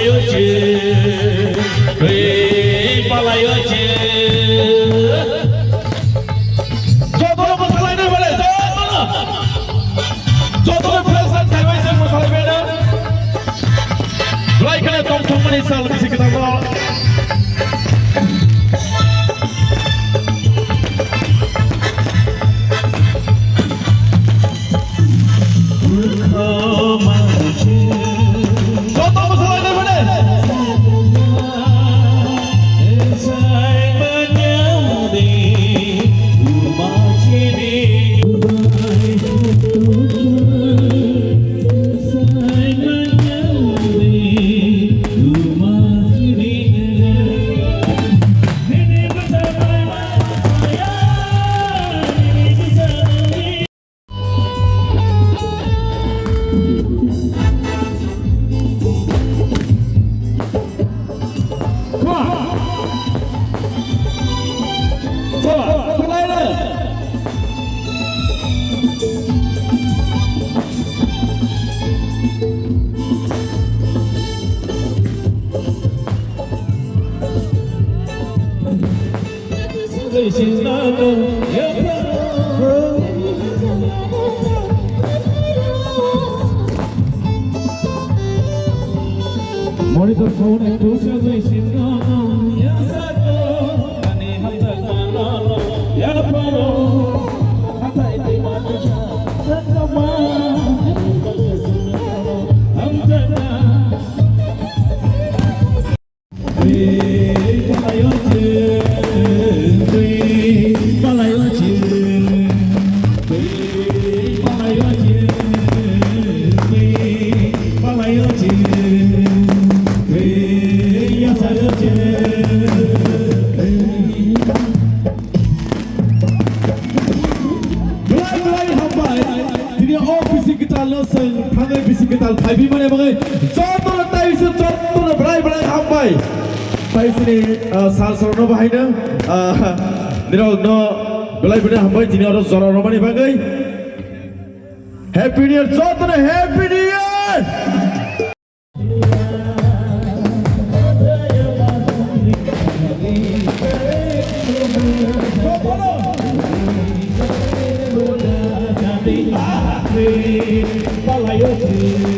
Palayoche, Palayoche. Jodoh masalah ini boleh, jodoh perasaan saya macam masalah beda. Mulai kena tong manisal bisa kita bawa. Monitor phone and two services ya satu kani hata kana ya paro hata itu manusia sama amjada Abi mana bagai contoh tay se contoh berai hambai tay sini sal sorno bahayna niro no berai hambai tini orang zoro romani bagai Happy New Year contoh Happy New Year Palayoche